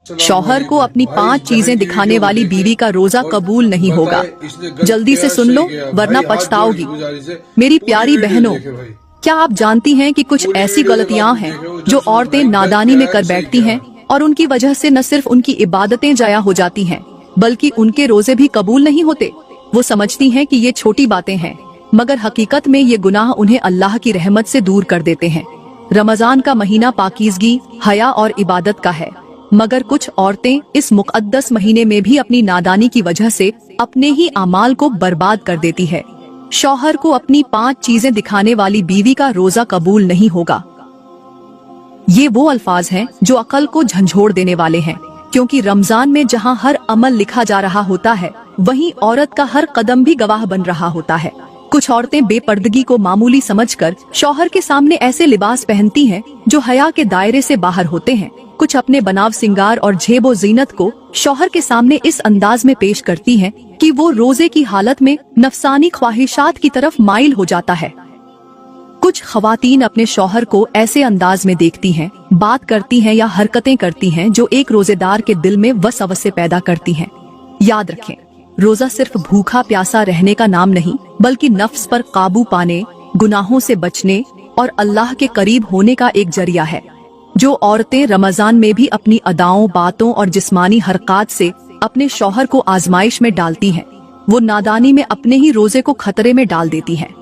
शौहर को अपनी 5 चीजें दिखाने वाली बीवी का रोजा कबूल नहीं होगा। जल्दी से सुन लो वरना पछताओगी। मेरी प्यारी बहनों, क्या आप जानती हैं कि कुछ ऐसी गलतियां हैं जो औरतें नादानी में कर बैठती हैं और उनकी वजह से न सिर्फ उनकी इबादतें जाया हो जाती हैं बल्कि उनके रोजे भी कबूल नहीं होते। वो समझती हैं कि ये छोटी बातें हैं, मगर हकीकत में ये गुनाह उन्हें अल्लाह की रहमत से दूर कर देते हैं। रमजान का महीना पाकीज़गी, हया और इबादत का है, मगर कुछ औरतें इस मुक़द्दस महीने में भी अपनी नादानी की वजह से अपने ही अमाल को बर्बाद कर देती है। शौहर को अपनी 5 चीजें दिखाने वाली बीवी का रोजा कबूल नहीं होगा। ये वो अल्फाज हैं जो अकल को झंझोड़ देने वाले हैं, क्योंकि रमजान में जहां हर अमल लिखा जा रहा होता है वहीं औरत का हर कदम भी गवाह बन रहा होता है। कुछ औरतें बेपर्दगी को मामूली समझकर शौहर के सामने ऐसे लिबास पहनती हैं जो हया के दायरे से बाहर होते हैं। कुछ अपने बनाव सिंगार और झेबो जीनत को शौहर के सामने इस अंदाज में पेश करती हैं कि वो रोजे की हालत में नफसानी ख्वाहिशात की तरफ माइल हो जाता है। कुछ खवातीन अपने शौहर को ऐसे अंदाज में देखती हैं, बात करती हैं या हरकतें करती हैं जो एक रोजेदार के दिल में वसवसे पैदा करती हैं। याद रखें, रोजा सिर्फ भूखा प्यासा रहने का नाम नहीं बल्कि नफ्स पर काबू पाने, गुनाहों से बचने और अल्लाह के करीब होने का एक जरिया है। जो औरतें रमजान में भी अपनी अदाओं, बातों और जिस्मानी हरकत से अपने शौहर को आजमाइश में डालती हैं, वो नादानी में अपने ही रोजे को खतरे में डाल देती हैं।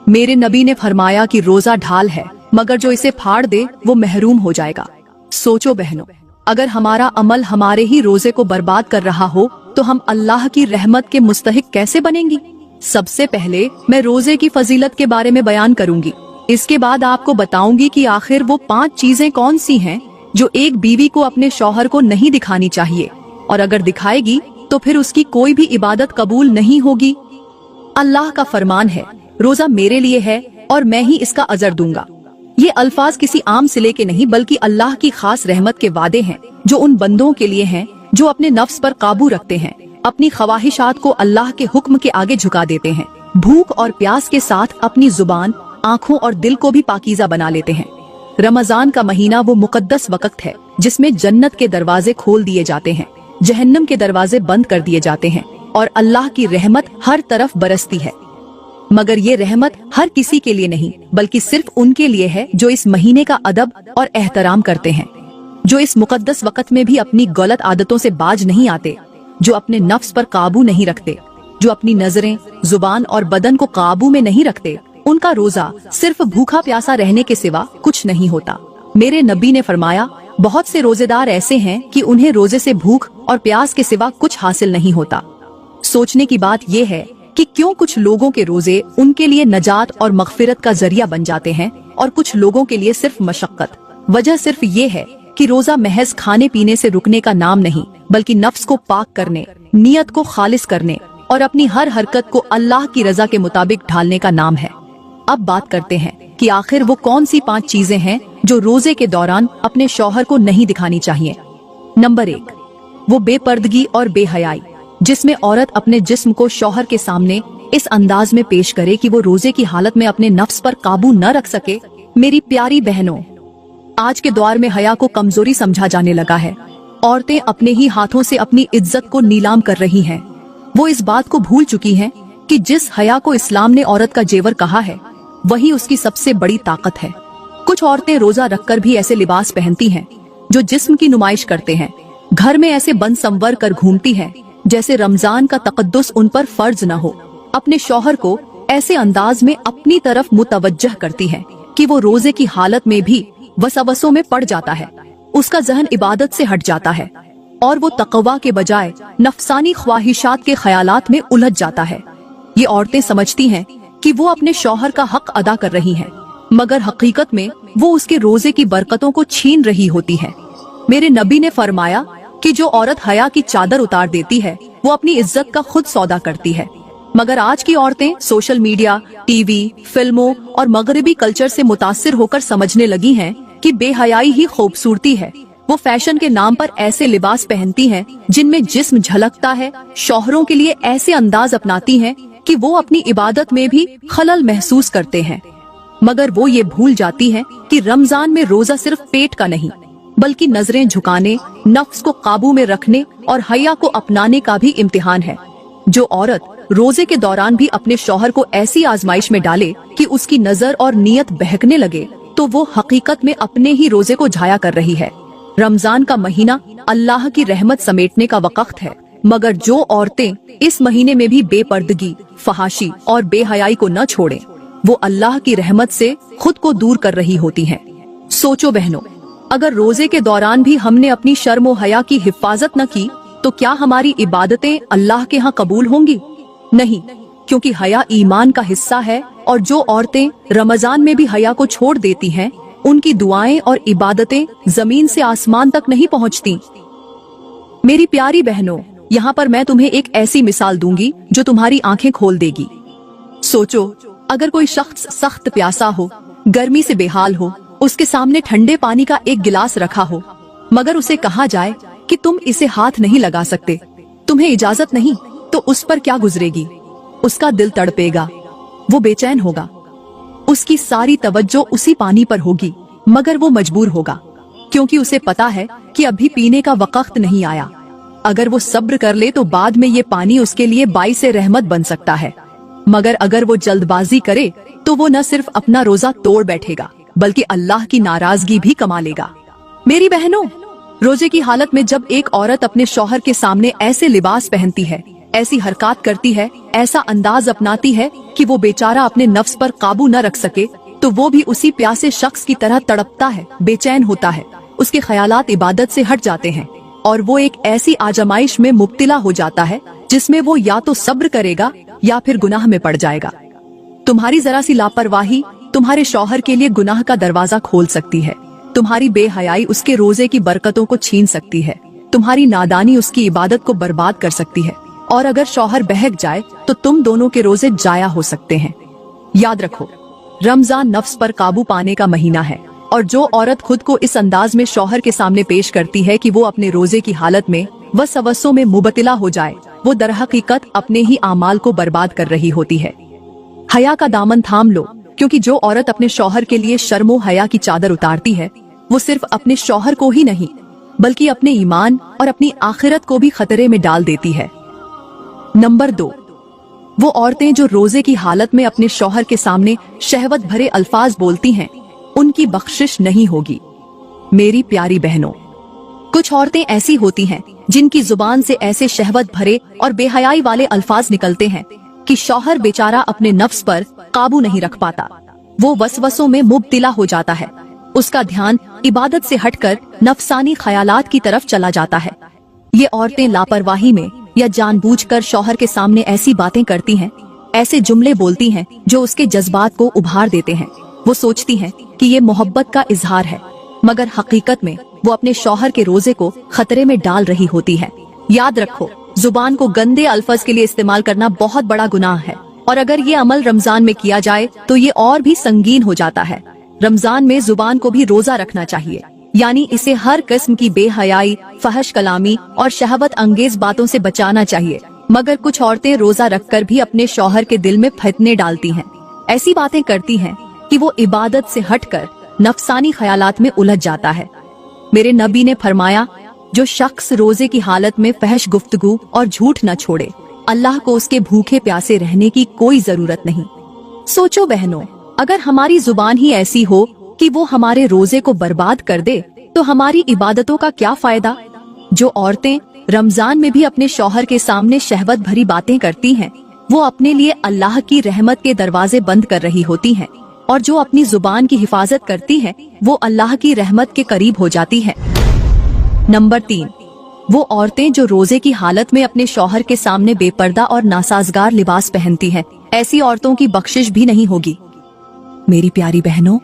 मेरे नबी ने फरमाया कि रोजा ढाल है, मगर जो इसे फाड़ दे वो महरूम हो जाएगा। सोचो बहनों, अगर हमारा अमल हमारे ही रोजे को बर्बाद कर रहा हो तो हम अल्लाह की रहमत के मुस्तहिक कैसे बनेंगी। सबसे पहले मैं रोजे की फजीलत के बारे में बयान करूंगी। इसके बाद आपको बताऊंगी कि आखिर वो 5 चीजें कौन सी हैं जो एक बीवी को अपने शौहर को नहीं दिखानी चाहिए, और अगर दिखाएगी तो फिर उसकी कोई भी इबादत कबूल नहीं होगी। अल्लाह का फरमान है, रोजा मेरे लिए है और मैं ही इसका अजर दूंगा। ये अल्फाज किसी आम सिले के नहीं बल्कि अल्लाह की खास रहमत के वादे हैं जो उन बंदों के लिए हैं जो अपने नफ्स पर काबू रखते हैं, अपनी ख्वाहिशात को अल्लाह के हुक्म के आगे झुका देते हैं, भूख और प्यास के साथ अपनी जुबान, आँखों और दिल को भी पाकीज़ा बना लेते हैं। रमजान का महीना वो मुकद्दस वक्त है जिसमें जन्नत के दरवाजे खोल दिए जाते हैं, जहन्नम के दरवाजे बंद कर दिए जाते हैं और अल्लाह की रहमत हर तरफ बरसती है। मगर ये रहमत हर किसी के लिए नहीं बल्कि सिर्फ उनके लिए है जो इस महीने का अदब और एहतराम करते हैं, जो इस मुकद्दस वक्त में भी अपनी गलत आदतों से बाज नहीं आते, जो अपने नफ्स पर काबू नहीं रखते, जो अपनी नजरें, जुबान और बदन को काबू में नहीं रखते। उनका रोजा सिर्फ भूखा प्यासा रहने के सिवा कुछ नहीं होता। मेरे नबी ने फरमाया, बहुत से रोजेदार ऐसे हैं कि उन्हें रोजे से भूख और प्यास के सिवा कुछ हासिल नहीं होता। सोचने की बात यह है कि क्यों कुछ लोगों के रोजे उनके लिए नजात और मगफिरत का जरिया बन जाते हैं और कुछ लोगों के लिए सिर्फ मशक्कत। वजह सिर्फ ये है कि रोजा महज खाने पीने से रुकने का नाम नहीं बल्कि नफ्स को पाक करने, नियत को खालिस करने और अपनी हर हरकत को अल्लाह की रजा के मुताबिक ढालने का नाम है। अब बात करते हैं कि आखिर वो कौन सी 5 चीजें हैं जो रोजे के दौरान अपने शौहर को नहीं दिखानी चाहिए। नंबर 1, वो बेपर्दगी और बेहयाई, जिसमें औरत अपने जिस्म को शौहर के सामने इस अंदाज में पेश करे कि वो रोजे की हालत में अपने नफ्स पर काबू न रख सके। मेरी प्यारी बहनों, आज के दौर में हया को कमजोरी समझा जाने लगा है। औरतें अपने ही हाथों से अपनी इज्जत को नीलाम कर रही हैं। वो इस बात को भूल चुकी हैं कि जिस हया को इस्लाम ने औरत का जेवर कहा है वही उसकी सबसे बड़ी ताकत है। कुछ औरतें रोजा रखकर भी ऐसे लिबास पहनती हैं जो जिस्म की नुमाइश करते हैं। घर में ऐसे बन संवर कर घूमती हैं जैसे रमजान का तकद्दुस उन पर फर्ज न हो। अपने शौहर को ऐसे अंदाज में अपनी तरफ मुतवज्जह करती हैं कि वो रोजे की हालत में भी वसवसों में पड़ जाता है, उसका जहन इबादत से हट जाता है और वो तकवा के बजाय नफसानी ख्वाहिशात के ख्यालात में उलझ जाता है। ये औरतें समझती हैं कि वो अपने शौहर का हक अदा कर रही हैं, मगर हकीकत में वो उसके रोजे की बरकतों को छीन रही होती हैं। मेरे नबी ने फरमाया कि जो औरत हया की चादर उतार देती है वो अपनी इज्जत का खुद सौदा करती है। मगर आज की औरतें सोशल मीडिया, टीवी, फिल्मों और मगरबी कल्चर से मुतासिर होकर समझने लगी हैं कि बेहयाई ही खूबसूरती है। वो फैशन के नाम पर ऐसे लिबास पहनती हैं जिनमें जिस्म झलकता है, शौहरों के लिए ऐसे अंदाज अपनाती हैं कि वो अपनी इबादत में भी खलल महसूस करते हैं। मगर वो ये भूल जाती हैं कि रमजान में रोजा सिर्फ पेट का नहीं बल्कि नजरें झुकाने, नफ्स को काबू में रखने और हया को अपनाने का भी इम्तिहान है। जो औरत रोजे के दौरान भी अपने शौहर को ऐसी आजमाइश में डाले कि उसकी नजर और नीयत बहकने लगे, तो वो हकीकत में अपने ही रोजे को जाया कर रही है। रमजान का महीना अल्लाह की रहमत समेटने का वक्त है, मगर जो औरतें इस महीने में भी बेपर्दगी, फहाशी और बेहयाई को न छोड़ें, वो अल्लाह की रहमत से खुद को दूर कर रही होती हैं। सोचो बहनों, अगर रोजे के दौरान भी हमने अपनी शर्म और हया की हिफाजत न की, तो क्या हमारी इबादतें अल्लाह के यहाँ कबूल होंगी? नहीं, क्योंकि हया ईमान का हिस्सा है, और जो औरतें रमजान में भी हया को छोड़ देती हैं, उनकी दुआएं और इबादतें जमीन से आसमान तक नहीं पहुँचती। मेरी प्यारी बहनों, यहाँ पर मैं तुम्हें एक ऐसी मिसाल दूंगी जो तुम्हारी आंखें खोल देगी। सोचो, अगर कोई शख्स सख्त प्यासा हो, गर्मी से बेहाल हो, उसके सामने ठंडे पानी का एक गिलास रखा हो, मगर उसे कहा जाए कि तुम इसे हाथ नहीं लगा सकते, तुम्हें इजाजत नहीं, तो उस पर क्या गुजरेगी? उसका दिल तड़पेगा, वो बेचैन होगा, उसकी सारी तवज्जो उसी पानी पर होगी, मगर वो मजबूर होगा, क्योंकि उसे पता है कि अभी पीने का वक्त नहीं आया। अगर वो सब्र कर ले तो बाद में ये पानी उसके लिए बाइसे रहमत बन सकता है, मगर अगर वो जल्दबाजी करे तो वो न सिर्फ अपना रोजा तोड़ बैठेगा, बल्कि अल्लाह की नाराजगी भी कमा लेगा। मेरी बहनों, रोजे की हालत में जब एक औरत अपने शौहर के सामने ऐसे लिबास पहनती है, ऐसी हरकत करती है, ऐसा अंदाज अपनाती है कि वो बेचारा अपने नफ्स पर काबू न रख सके, तो वो भी उसी प्यासे शख्स की तरह तड़पता है, बेचैन होता है, उसके ख्यालात इबादत से हट जाते हैं, और वो एक ऐसी आजमाइश में मुब्तिला हो जाता है जिसमें वो या तो सब्र करेगा या फिर गुनाह में पड़ जाएगा। तुम्हारी जरा सी लापरवाही तुम्हारे शौहर के लिए गुनाह का दरवाजा खोल सकती है, तुम्हारी बेहयाई उसके रोजे की बरकतों को छीन सकती है, तुम्हारी नादानी उसकी इबादत को बर्बाद कर सकती है, और अगर शौहर बहक जाए तो तुम दोनों के रोजे जाया हो सकते हैं। याद रखो, रमजान नफ्स पर काबू पाने का महीना है, और जो औरत खुद को इस अंदाज में शौहर के सामने पेश करती है कि वो अपने रोजे की हालत में वसवसों में मुबतला हो जाए, वो दरहकीकत अपने ही आमाल को बर्बाद कर रही होती है। हया का दामन थाम लो, क्योंकि जो औरत अपने शौहर के लिए शर्मो हया की चादर उतारती है, वो सिर्फ अपने शौहर को ही नहीं, बल्कि अपने ईमान और अपनी आखिरत को भी खतरे में डाल देती है। नंबर 2, वो औरतें जो रोजे की हालत में अपने शौहर के सामने शहवत भरे अल्फाज बोलती हैं, उनकी बख्शिश नहीं होगी। मेरी प्यारी बहनों, कुछ औरतें ऐसी होती हैं जिनकी जुबान से ऐसे शहवत भरे और बेहयाई वाले अल्फाज निकलते हैं कि शौहर बेचारा अपने नफ्स पर काबू नहीं रख पाता, वो वसवसों में मुब्तिला हो जाता है, उसका ध्यान इबादत से हटकर नफसानी ख्यालात की तरफ चला जाता है। ये औरतें लापरवाही में या जानबूझकर शौहर के सामने ऐसी बातें करती हैं, ऐसे जुमले बोलती हैं जो उसके जज्बात को उभार देते हैं। वो सोचती हैं कि ये मोहब्बत का इजहार है, मगर हकीकत में वो अपने शौहर के रोजे को खतरे में डाल रही होती है। याद रखो, जुबान को गंदे अल्फाज के लिए इस्तेमाल करना बहुत बड़ा गुनाह है, और अगर ये अमल रमजान में किया जाए तो ये और भी संगीन हो जाता है। रमजान में जुबान को भी रोजा रखना चाहिए, यानी इसे हर किस्म की बेहयाई, फहश कलामी और शहवत अंगेज बातों से बचाना चाहिए। मगर कुछ औरतें रोजा रखकर भी अपने शौहर के दिल में फितने डालती हैं, ऐसी बातें करती हैं कि वो इबादत से हटकर नफसानी ख्यालात में उलझ जाता है। मेरे नबी ने फरमाया, जो शख्स रोजे की हालत में फहश गुफ्तगू और झूठ न छोड़े, अल्लाह को उसके भूखे प्यासे रहने की कोई जरूरत नहीं। सोचो बहनों, अगर हमारी जुबान ही ऐसी हो कि वो हमारे रोजे को बर्बाद कर दे, तो हमारी इबादतों का क्या फायदा। जो औरतें रमजान में भी अपने शौहर के सामने शहवत भरी बातें करती हैं, वो अपने लिए अल्लाह की रहमत के दरवाजे बंद कर रही होती हैं, और जो अपनी जुबान की हिफाजत करती है, वो अल्लाह की रहमत के करीब हो जाती है। नंबर 3, वो औरतें जो रोजे की हालत में अपने शौहर के सामने बेपर्दा और नासाजगार लिबास पहनती हैं, ऐसी औरतों की बख्शिश भी नहीं होगी। मेरी प्यारी बहनों,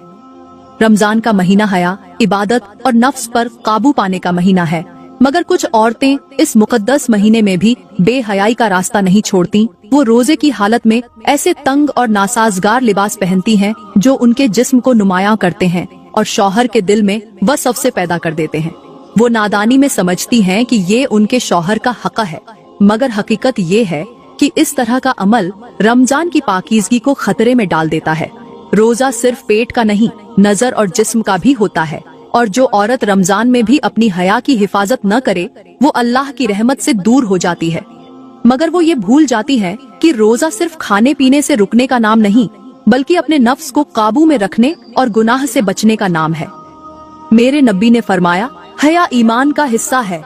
रमजान का महीना हया, इबादत और नफ्स पर काबू पाने का महीना है, मगर कुछ औरतें इस मुकद्दस महीने में भी बेहयाई का रास्ता नहीं छोड़ती। वो रोजे की हालत में ऐसे तंग और नासाजगार लिबास पहनती हैं जो उनके जिस्म को नुमायां करते हैं और शौहर के दिल में वसवसे पैदा कर देते हैं। वो नादानी में समझती हैं कि ये उनके शौहर का हक है, मगर हकीकत ये है कि इस तरह का अमल रमजान की पाकीज़गी को खतरे में डाल देता है। रोजा सिर्फ पेट का नहीं, नजर और जिस्म का भी होता है, और जो औरत रमजान में भी अपनी हया की हिफाजत न करे वो अल्लाह की रहमत से दूर हो जाती है। मगर वो ये भूल जाती है कि रोजा सिर्फ खाने पीने से रुकने का नाम नहीं बल्कि अपने नफ्स को काबू में रखने और गुनाह से बचने का नाम है। मेरे नबी ने फरमाया, हया ईमान का हिस्सा है।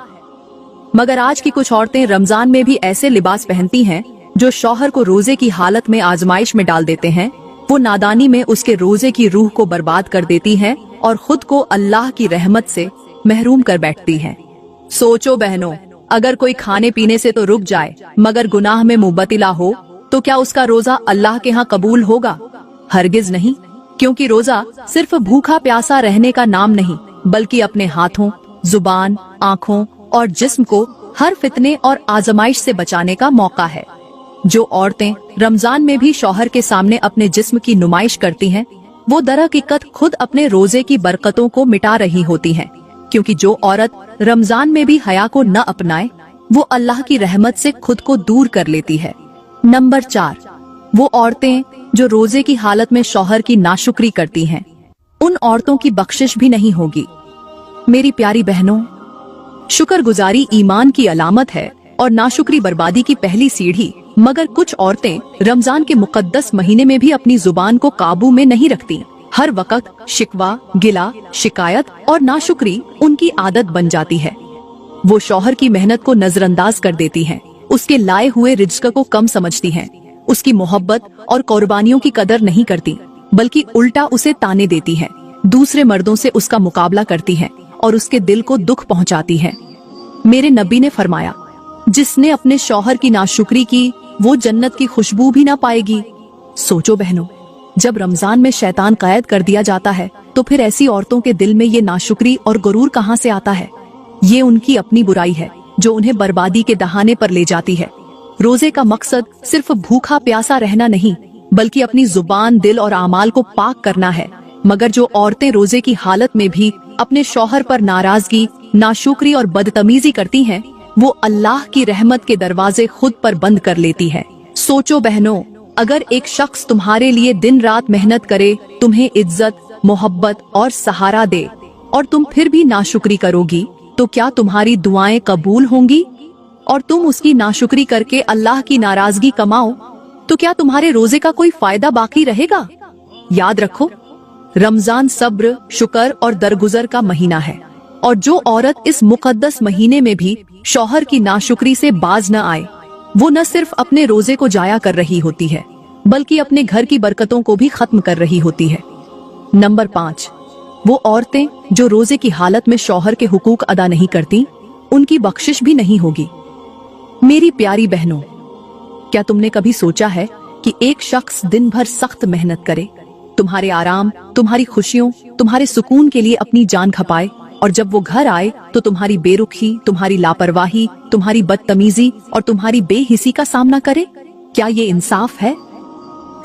मगर आज की कुछ औरतें रमजान में भी ऐसे लिबास पहनती हैं जो शौहर को रोजे की हालत में आजमाइश में डाल देते हैं। वो नादानी में उसके रोजे की रूह को बर्बाद कर देती हैं और खुद को अल्लाह की रहमत से महरूम कर बैठती हैं। सोचो बहनों, अगर कोई खाने पीने से तो रुक जाए मगर गुनाह में मुबतला हो तो क्या उसका रोजा अल्लाह के यहाँ कबूल होगा? हरगिज नहीं, क्योंकि रोजा सिर्फ भूखा प्यासा रहने का नाम नहीं बल्कि अपने हाथों, जुबान, आँखों और जिस्म को हर फितने और आजमाइश से बचाने का मौका है। जो औरतें रमजान में भी शौहर के सामने अपने जिस्म की नुमाइश करती हैं, वो दरहकीकत खुद अपने रोजे की बरकतों को मिटा रही होती हैं, क्योंकि जो औरत रमजान में भी हया को न अपनाए वो अल्लाह की रहमत से खुद को दूर कर लेती है। नंबर 4, वो औरतें जो रोजे की हालत में शौहर की नाशुक्री करती हैं, उन औरतों की बख्शिश भी नहीं होगी। मेरी प्यारी बहनों, शुक्रगुजारी ईमान की अलामत है और नाशुक्री बर्बादी की पहली सीढ़ी। मगर कुछ औरतें रमजान के मुकद्दस महीने में भी अपनी जुबान को काबू में नहीं रखती। हर वक्त शिकवा, गिला, शिकायत और नाशुक्री उनकी आदत बन जाती है। वो शौहर की मेहनत को नजरअंदाज कर देती हैं, उसके लाए हुए रिज्क को कम समझती हैं, उसकी मोहब्बत और कुर्बानियों की कदर नहीं करती बल्कि उल्टा उसे ताने देती हैं, दूसरे मर्दों से उसका मुकाबला करती हैं और उसके दिल को दुख पहुंचाती हैं। मेरे नबी ने फरमाया, जिसने अपने शौहर की नाशुक्री की वो जन्नत की खुशबू भी ना पाएगी। सोचो बहनों, जब रमजान में शैतान कैद कर दिया जाता है तो फिर ऐसी औरतों के दिल में ये नाशुक्री और गुरूर कहाँ से आता है? ये उनकी अपनी बुराई है जो उन्हें बर्बादी के दहाने पर ले जाती है। रोजे का मकसद सिर्फ भूखा प्यासा रहना नहीं बल्कि अपनी जुबान, दिल और आमाल को पाक करना है। मगर जो औरतें रोजे की हालत में भी अपने शौहर पर नाराजगी, नाशुक्री और बदतमीजी करती हैं, वो अल्लाह की रहमत के दरवाजे खुद पर बंद कर लेती है। सोचो बहनों, अगर एक शख्स तुम्हारे लिए दिन रात मेहनत करे, तुम्हें इज्जत, मोहब्बत और सहारा दे और तुम फिर भी नाशुक्री करोगी तो क्या तुम्हारी दुआएं कबूल होंगी? और तुम उसकी नाशुक्री करके अल्लाह की नाराजगी कमाओ तो क्या तुम्हारे रोजे का कोई फायदा बाकी रहेगा? याद रखो, रमजान सब्र, शुक्र और दरगुजर का महीना है और जो औरत इस मुकद्दस महीने में भी शौहर की नाशुक्री से बाज न आए वो न सिर्फ अपने रोजे को जाया कर रही होती है बल्कि अपने घर की बरकतों को भी खत्म कर रही होती है। नंबर 5, वो औरतें जो रोजे की हालत में शौहर के हुकूक अदा नहीं करती, उनकी बख्शिश भी नहीं होगी। मेरी प्यारी बहनों, क्या तुमने कभी सोचा है कि एक शख्स दिन भर सख्त मेहनत करे, तुम्हारे आराम, तुम्हारी खुशियों, तुम्हारे सुकून के लिए अपनी जान खपाए और जब वो घर आए तो तुम्हारी बेरुखी, तुम्हारी लापरवाही, तुम्हारी बदतमीजी और तुम्हारी बेहिसी का सामना करे? क्या ये इंसाफ है?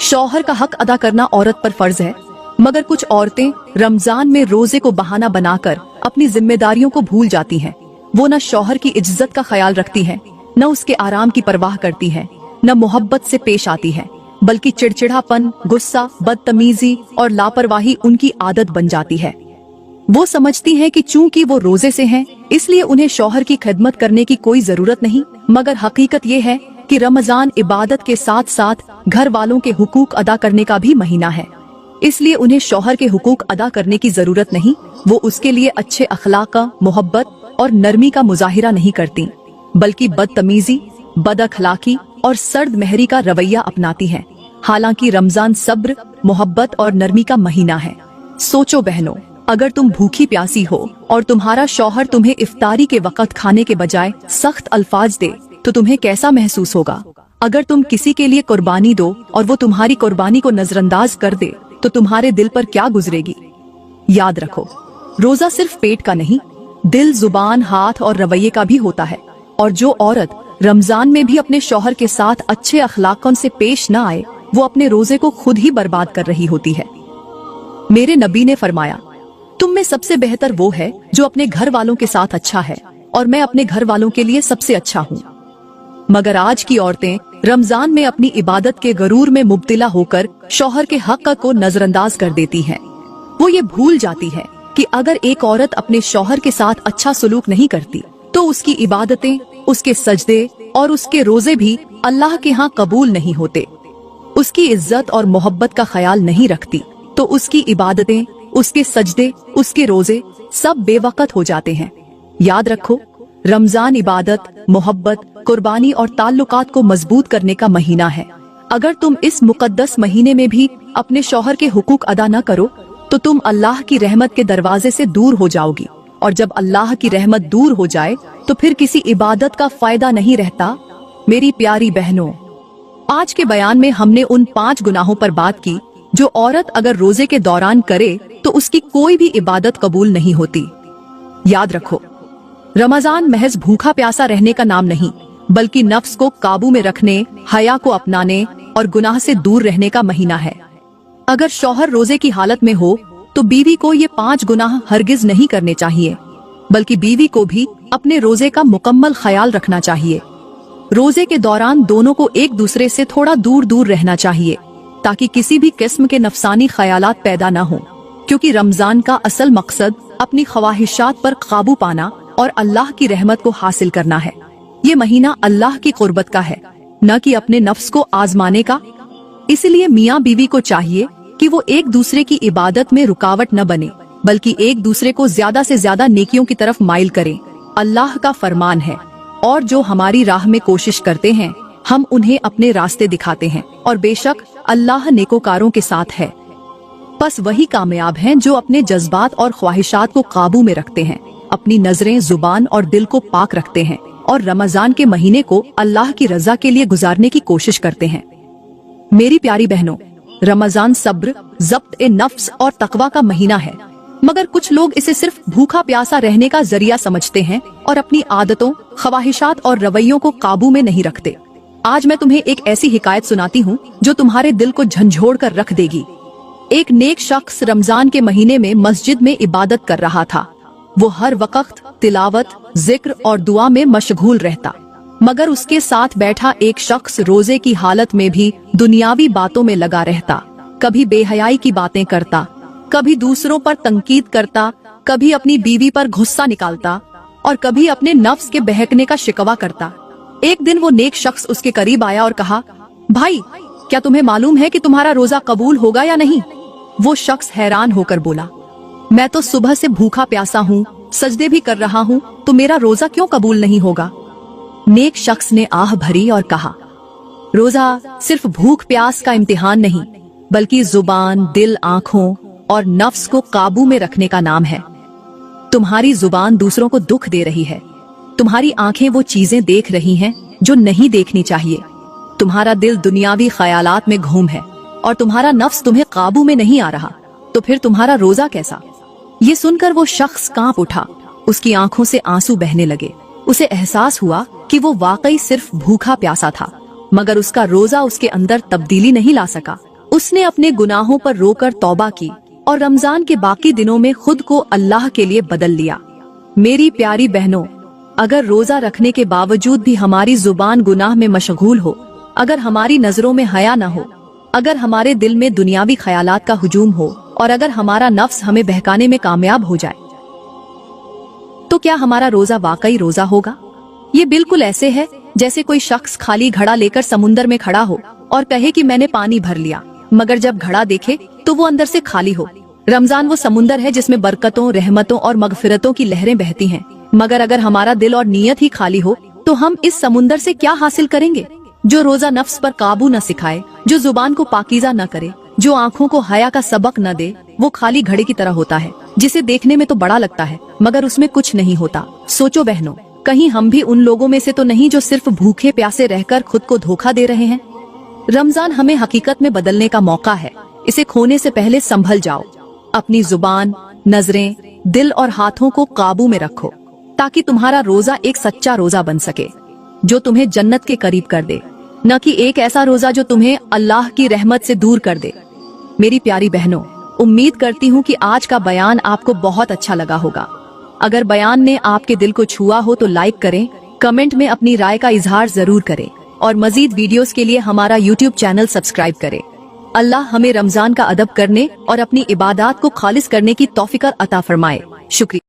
शौहर का हक अदा करना औरत पर फर्ज है, मगर कुछ औरतें रमजान में रोजे को बहाना बनाकर अपनी जिम्मेदारियों को भूल जाती हैं। वो न शौहर की इज्जत का ख्याल रखती हैं, न उसके आराम की परवाह करती हैं, न मोहब्बत से पेश आती हैं, बल्कि चिड़चिड़ापन, गुस्सा, बदतमीजी और लापरवाही उनकी आदत बन जाती है। वो समझती हैं कि चूंकि वो रोजे से हैं, इसलिए उन्हें शौहर की खिदमत करने की कोई जरूरत नहीं, मगर हकीकत ये है कि रमजान इबादत के साथ साथ घर वालों के हुकूक अदा करने का भी महीना है। इसलिए उन्हें शौहर के हुकूक अदा करने की जरूरत नहीं, वो उसके लिए अच्छे अखलाक, मोहब्बत और नरमी का मुजाहिरा नहीं करती, बल्कि बदतमीजी, बदअखलाकी और सर्द महरी का रवैया अपनाती हैं। हालांकि रमजान सब्र, मोहब्बत और नरमी का महीना है। सोचो बहनों, अगर तुम भूखी प्यासी हो और तुम्हारा शौहर तुम्हें इफ्तारी के वक्त खाने के बजाय सख्त अल्फाज दे तो तुम्हें कैसा महसूस होगा? अगर तुम किसी के लिए कुर्बानी दो और वो तुम्हारी कुर्बानी को नजरअंदाज कर दे तो तुम्हारे दिल पर क्या गुजरेगी? याद रखो, रोजा सिर्फ पेट का नहीं, दिल, जुबान, हाथ और रवैये का भी होता है। और जो औरत रमजान में भी अपने शौहर के साथ अच्छे अखलाकों से पेश न आए, वो अपने रोजे को खुद ही बर्बाद कर रही होती है। मेरे नबी ने फरमाया, तुम में सबसे बेहतर वो है जो अपने घर वालों के साथ अच्छा है और मैं अपने घर वालों के लिए सबसे अच्छा हूँ। मगर आज की औरतें रमजान में अपनी इबादत के गरूर में मुब्तिला होकर शौहर के हक को नजरअंदाज कर देती हैं। वो ये भूल जाती है कि अगर एक औरत अपने शौहर के साथ अच्छा सलूक नहीं करती तो उसकी इबादतें, उसके सजदे और उसके रोजे भी अल्लाह के यहाँ कबूल नहीं होते। उसकी इज्जत और मोहब्बत का ख्याल नहीं रखती तो उसकी इबादतें, उसके सजदे, उसके रोजे सब बेवकत हो जाते हैं। याद रखो, रमजान इबादत, मोहब्बत, कुर्बानी और ताल्लुकात को मजबूत करने का महीना है। अगर तुम इस मुकद्दस महीने में भी अपने शौहर के हुकूक अदा न करो तो तुम अल्लाह की रहमत के दरवाजे से दूर हो जाओगी, और जब अल्लाह की रहमत दूर हो जाए तो फिर किसी इबादत का फायदा नहीं रहता। मेरी प्यारी बहनों, आज के बयान में हमने उन 5 गुनाहों पर बात की जो औरत अगर रोजे के दौरान करे तो उसकी कोई भी इबादत कबूल नहीं होती। याद रखो, रमजान महज भूखा प्यासा रहने का नाम नहीं, बल्कि नफ्स को काबू में रखने, हया को अपनाने और गुनाह से दूर रहने का महीना है। अगर शौहर रोजे की हालत में हो तो बीवी को ये 5 गुनाह हरगिज नहीं करने चाहिए, बल्कि बीवी को भी अपने रोजे का मुकम्मल ख्याल रखना चाहिए। रोजे के दौरान दोनों को एक दूसरे से थोड़ा दूर दूर रहना चाहिए ताकि किसी भी किस्म के नफसानी ख्यालात पैदा न हो, क्योंकि रमजान का असल मकसद अपनी ख्वाहिशात पर काबू पाना और अल्लाह की रहमत को हासिल करना है। ये महीना अल्लाह की कुर्बत का है, न कि अपने नफ्स को आजमाने का। इसलिए मियाँ बीवी को चाहिए कि वो एक दूसरे की इबादत में रुकावट न बने, बल्कि एक दूसरे को ज्यादा से ज्यादा नेकियों की तरफ माइल करें। अल्लाह का फरमान है, और जो हमारी राह में कोशिश करते हैं हम उन्हें अपने रास्ते दिखाते हैं, और बेशक अल्लाह नेकोकारों के साथ है। बस वही कामयाब हैं जो अपने जज्बात और ख्वाहिशात को काबू में रखते हैं, अपनी नजरें, जुबान और दिल को पाक रखते हैं और रमजान के महीने को अल्लाह की रजा के लिए गुजारने की कोशिश करते हैं। मेरी प्यारी बहनों, रमजान सब्र, ज़ब्त ए नफ्स और तकवा का महीना है, मगर कुछ लोग इसे सिर्फ भूखा प्यासा रहने का जरिया समझते हैं और अपनी आदतों, ख्वाहिशात और रवैयों को काबू में नहीं रखते। आज मैं तुम्हें एक ऐसी हिकायत सुनाती हूँ जो तुम्हारे दिल को झंझोड़ कर रख देगी। एक नेक शख्स रमजान के महीने में मस्जिद में इबादत कर रहा था। वो हर वक्त तिलावत, जिक्र और दुआ में मशगूल रहता, मगर उसके साथ बैठा एक शख्स रोजे की हालत में भी दुनियावी बातों में लगा रहता। कभी बेहयाई की बातें करता, कभी दूसरों पर तंकीद करता, कभी अपनी बीवी पर गुस्सा निकालता और कभी अपने नफ्स के बहकने का शिकवा करता। एक दिन वो नेक शख्स उसके करीब आया और कहा, भाई, क्या तुम्हें मालूम है कि तुम्हारा रोजा कबूल होगा या नहीं? वो शख्स हैरान होकर बोला, मैं तो सुबह से भूखा प्यासा हूँ, सजदे भी कर रहा हूँ, तो मेरा रोजा क्यों कबूल नहीं होगा? नेक शख्स ने आह भरी और कहा, रोजा सिर्फ भूख प्यास का इम्तिहान नहीं, बल्कि जुबान, दिल, आँखों और नफ्स को काबू में रखने का नाम है। तुम्हारी जुबान दूसरों को दुख दे रही है, तुम्हारी आंखें वो चीजें देख रही हैं जो नहीं देखनी चाहिए, तुम्हारा दिल दुनियावी ख्यालात में घूम है और तुम्हारा नफ्स तुम्हें काबू में नहीं आ रहा, तो फिर तुम्हारा रोजा कैसा? ये सुनकर वो शख्स कांप उठा, उसकी आंखों से आंसू बहने लगे। उसे एहसास हुआ कि वो वाकई सिर्फ भूखा प्यासा था, मगर उसका रोजा उसके अंदर तब्दीली नहीं ला सका। उसने अपने गुनाहों पर रोकर तौबा की और रमजान के बाकी दिनों में खुद को अल्लाह के लिए बदल लिया। मेरी प्यारी बहनों, अगर रोजा रखने के बावजूद भी हमारी जुबान गुनाह में मशगूल हो, अगर हमारी नजरों में हया न हो, अगर हमारे दिल में दुनियावी ख्यालात का हुजूम हो और अगर हमारा नफ्स हमें बहकाने में कामयाब हो जाए, तो क्या हमारा रोजा वाकई रोजा होगा? ये बिल्कुल ऐसे है जैसे कोई शख्स खाली घड़ा लेकर समुंदर में खड़ा हो और कहे कि मैंने पानी भर लिया, मगर जब घड़ा देखे तो वो अंदर से खाली हो। रमजान वो समुंदर है जिसमें बरकतों, रहमतों और मगफिरतों की लहरें बहती हैं, मगर अगर हमारा दिल और नीयत ही खाली हो तो हम इस समुंदर से क्या हासिल करेंगे? जो रोजा नफ्स पर काबू न सिखाए, जो जुबान को पाकीज़ा न करे, जो आँखों को हया का सबक न दे, वो खाली घड़े की तरह होता है जिसे देखने में तो बड़ा लगता है मगर उसमें कुछ नहीं होता। सोचो बहनों, कहीं हम भी उन लोगों में से तो नहीं जो सिर्फ भूखे प्यासे रहकर खुद को धोखा दे रहे हैं? रमजान हमें हकीकत में बदलने का मौका है। इसे खोने से पहले संभल जाओ। अपनी जुबान, नजरें, दिल और हाथों को काबू में रखो ताकि तुम्हारा रोजा एक सच्चा रोजा बन सके जो तुम्हें जन्नत के करीब कर दे, न कि एक ऐसा रोजा जो तुम्हें अल्लाह की रहमत से दूर कर दे। मेरी प्यारी बहनों, उम्मीद करती हूँ कि आज का बयान आपको बहुत अच्छा लगा होगा। अगर बयान ने आपके दिल को छुआ हो तो लाइक करें, कमेंट में अपनी राय का इजहार जरूर करें और मजीद वीडियोस के लिए हमारा YouTube चैनल सब्सक्राइब करें। अल्लाह हमें रमजान का अदब करने और अपनी इबादत को खालिस करने की तौफीक अता फरमाए। शुक्रिया।